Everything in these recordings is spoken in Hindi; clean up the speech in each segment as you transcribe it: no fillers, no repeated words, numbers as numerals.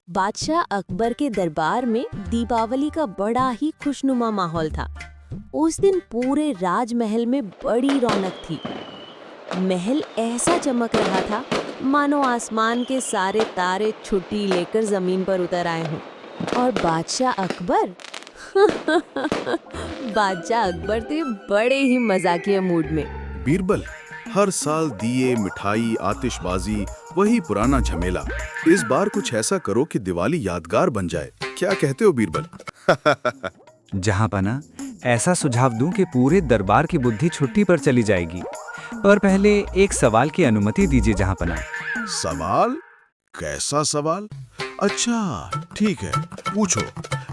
बादशाह अकबर के दरबार में दीपावली का बड़ा ही खुशनुमा माहौल था। उस दिन पूरे राजमहल में बड़ी रौनक थी। महल ऐसा चमक रहा था मानो आसमान के सारे तारे छुट्टी लेकर जमीन पर उतर आए हों। और बादशाह अकबर बादशाह अकबर थे बड़े ही मजाकिया मूड में। बीरबल, हर साल दिए, मिठाई, आतिशबाजी, वही पुराना झमेला। इस बार कुछ ऐसा करो कि दिवाली यादगार बन जाए। क्या कहते हो बीरबल? जहाँपना, ऐसा सुझाव दूं कि पूरे दरबार की बुद्धि छुट्टी पर चली जाएगी। पर पहले एक सवाल की अनुमति दीजिए जहाँपना। सवाल? कैसा सवाल? अच्छा ठीक है, पूछो,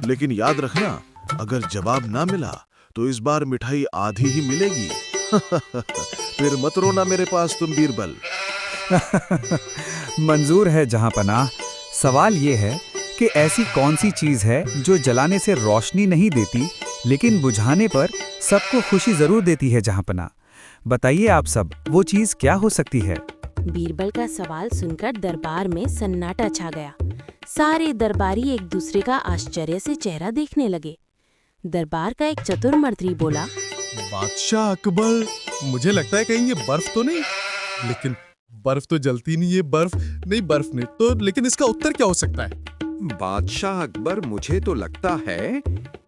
लेकिन याद रखना, अगर जवाब ना मिला तो इस बार मिठाई आधी ही मिलेगी। फिर मत रोना मेरे पास तुम बीरबल। मंजूर है जहाँपना। सवाल ये है कि ऐसी कौन सी चीज़ है जो जलाने से रोशनी नहीं देती लेकिन बुझाने पर सबको खुशी जरूर देती है जहाँपना। बताइए आप सब, वो चीज़ क्या हो सकती है? बीरबल का सवाल सुनकर दरबार में सन्नाटा छा गया। सारे दरबारी एक दूसरे का आश्चर्य से चेहरा देखने लगे। दरबार का एक चतुर मंत्री बोला, बादशाह अकबर, मुझे लगता है कहीं ये बर्फ तो नहीं, लेकिन बर्फ तो जलती नहीं है। बर्फ नहीं तो, लेकिन इसका उत्तर क्या हो सकता है? बादशाह अकबर, मुझे तो लगता है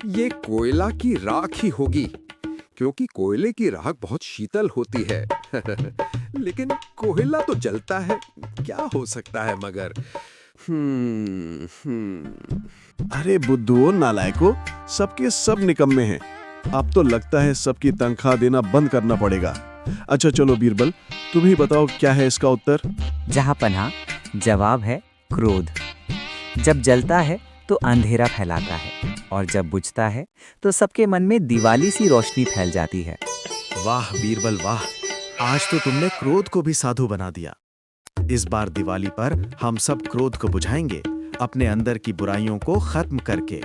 ये कोयला की राख ही होगी, क्योंकि कोयले की राख बहुत शीतल होती है। लेकिन कोयला तो जलता है, क्या हो सकता है मगर? अरे बुद्धुओं, नालायकों, सबके सब निकम्मे हैं। अब तो लगता है सबकी तनख्वाह देना बंद करना पड़ेगा। अच्छा चलो बीरबल, तुम ही बताओ क्या है इसका उत्तर? जहाँपना, जवाब है क्रोध। जब जलता है तो अंधेरा फैलाता है, और जब बुझता है तो सबके मन में दिवाली सी रोशनी फैल जाती है। वाह बीरबल वाह, आज तो तुमने क्रोध को भी साधु बना दिया। इस बार दिवाली पर हम सब क्रोध को बुझाएंगे, अपने अंदर की बुराइयों को खत्म करके।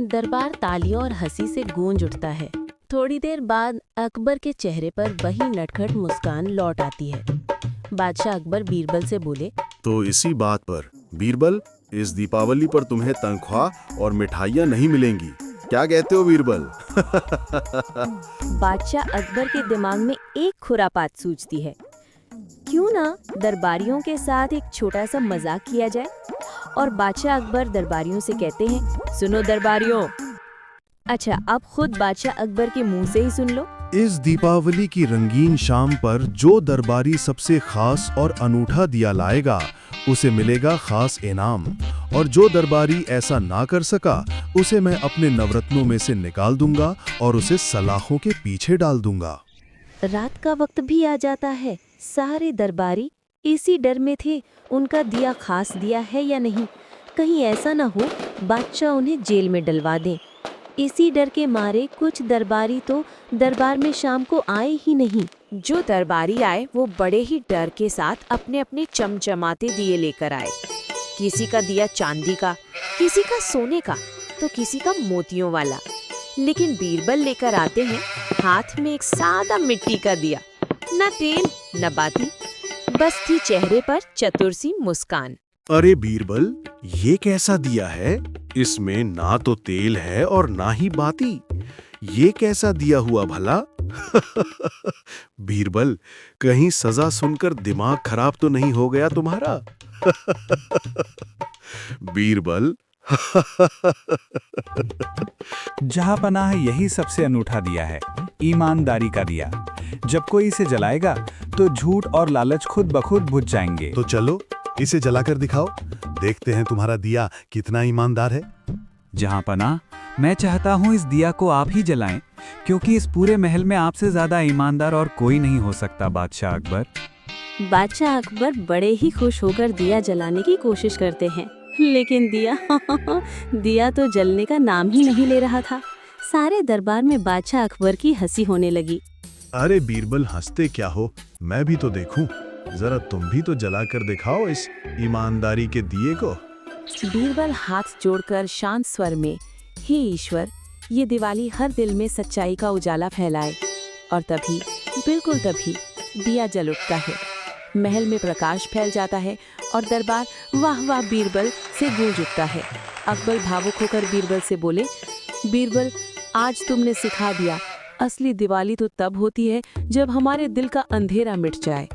दरबार तालियों और हंसी से गूंज उठता है। थोड़ी देर बाद अकबर के चेहरे पर वही नटखट मुस्कान लौट आती है। बादशाह अकबर बीरबल से बोले, तो इसी बात पर बीरबल, इस दीपावली पर तुम्हें तनख्वाह और मिठाइयाँ नहीं मिलेंगी। क्या कहते हो बीरबल? बादशाह अकबर के दिमाग में एक खुरापात सूझती है। क्यों ना दरबारियों के साथ एक छोटा सा मजाक किया जाए। और बादशाह अकबर दरबारियों से कहते हैं, सुनो दरबारियों। अच्छा, अब खुद बादशाह अकबर के मुंह से ही सुन लो। इस दीपावली की रंगीन शाम पर जो दरबारी सबसे खास और अनूठा दिया लाएगा उसे मिलेगा खास इनाम, और जो दरबारी ऐसा ना कर सका उसे मैं अपने नवरत्नों में से निकाल दूंगा और उसे सलाखों के पीछे डाल दूंगा। रात का वक्त भी आ जाता है। सारे दरबारी इसी डर में थे, उनका दिया खास दिया है या नहीं, कहीं ऐसा ना हो बादशाह उन्हें जेल में डलवा दें। इसी डर के मारे कुछ दरबारी तो दरबार में शाम को आए ही नहीं। जो दरबारी आए वो बड़े ही डर के साथ अपने अपने चमचमाते दिए लेकर आए। किसी का दिया चांदी का, किसी का सोने का, तो किसी का मोतियों वाला। लेकिन बीरबल लेकर आते हैं हाथ में एक सादा मिट्टी का दिया, न तेल न बाती, बस थी चेहरे पर चतुर सी मुस्कान। अरे बीरबल, ये कैसा दिया है? इसमें ना तो तेल है और ना ही बाती। ये कैसा दिया हुआ भला? बीरबल, कहीं सजा सुनकर दिमाग खराब तो नहीं हो गया तुम्हारा? बीरबल। जहाँपना, यही सबसे अनूठा दिया है, ईमानदारी का दिया। जब कोई इसे जलाएगा तो झूठ और लालच खुद ब खुद बुझ जाएंगे। तो चलो इसे जलाकर दिखाओ, देखते हैं तुम्हारा दिया कितना ईमानदार है। जहाँपना, मैं चाहता हूँ इस दिया को आप ही जलाएं, क्योंकि इस पूरे महल में आपसे ज्यादा ईमानदार और कोई नहीं हो सकता बादशाह अकबर। बादशाह अकबर बड़े ही खुश होकर दिया जलाने की कोशिश करते हैं, लेकिन दिया तो जलने का नाम ही नहीं ले रहा था। सारे दरबार में बादशाह अकबर की हंसी होने लगी। अरे बीरबल, हंसते क्या हो, मैं भी तो देखूं। जरा तुम भी तो जलाकर दिखाओ इस ईमानदारी के दिए को। बीरबल हाथ जोड़कर शांत स्वर में, हे ईश्वर, ये दिवाली हर दिल में सच्चाई का उजाला फैलाए। और तभी, बिल्कुल तभी, दिया जल उठता है। महल में प्रकाश फैल जाता है और दरबार वाह वाह बीरबल से गूंज उठता है। अकबर भावुक होकर बीरबल से बोले, बीरबल, आज तुमने सिखा दिया, असली दिवाली तो तब होती है जब हमारे दिल का अंधेरा मिट जाए।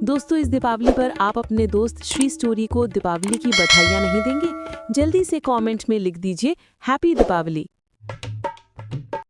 दोस्तों, इस दीपावली पर आप अपने दोस्त श्री स्टोरी को दीपावली की बधाइयाँ नहीं देंगे? जल्दी से कमेंट में लिख दीजिए हैप्पी दीपावली।